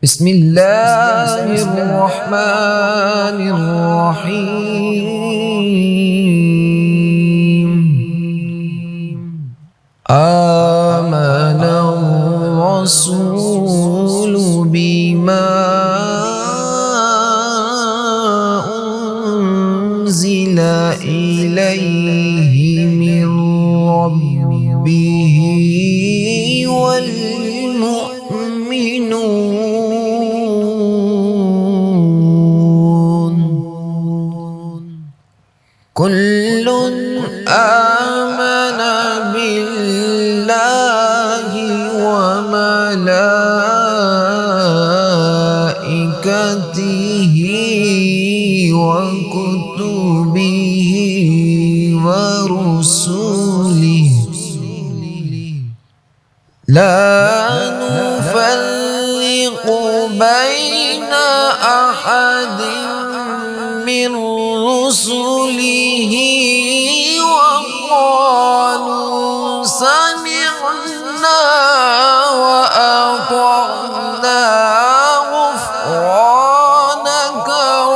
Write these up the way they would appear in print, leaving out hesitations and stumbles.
بسم الله الرحمن الرحيم. آمن الرسول بما أنزل إليه من ربه والمؤمنون كل آمن بالله وملائكته وكتبه ورسله لا نفرق بين أحد من رسله وقالوا سمعنا وأطعنا غفرانك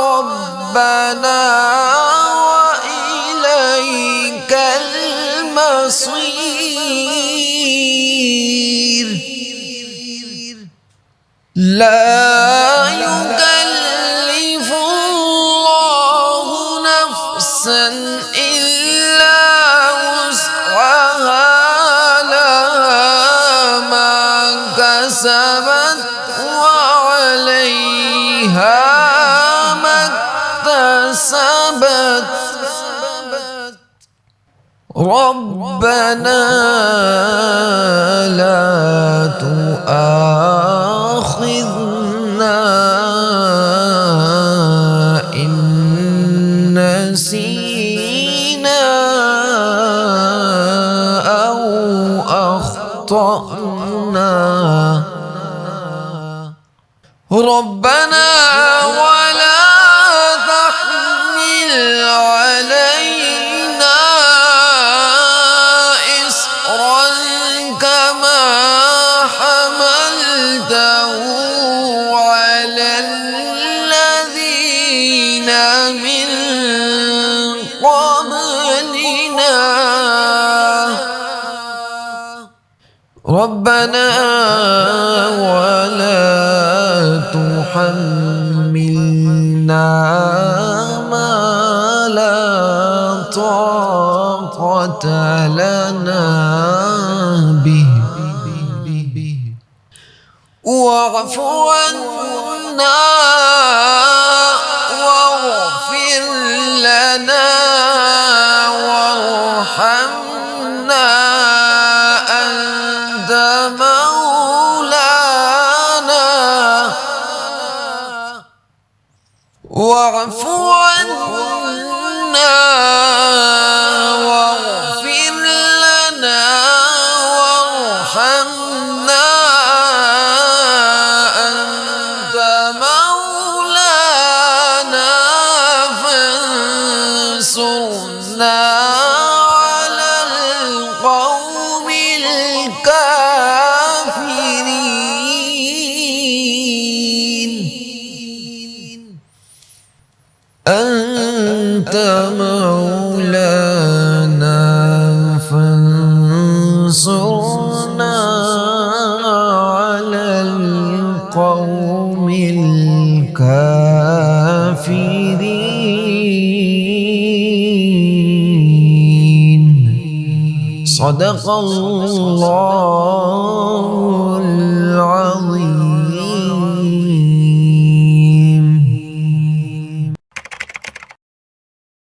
ربنا وإليك المصير. لا يكلف الله نفسا إلا وسعها لها ما كسبت وعليها ما اكتسبت ربنا لا تؤاخذنا إن نسينا أو أخطأنا ربنا ولا تحمل علينا إصرا كما حملته على الذين من قبلنا ربنا ولا تحملنا ما لا طاقة لنا به واعف عنا واغفر لنا وارحمنا أنت مولانا واعف عنا واغفر لنا وارحمنا أنت مولانا فانصرنا على القوم الكافرين. أنت مولانا فانصرنا على القوم الكافرين. صدق الله العظيم.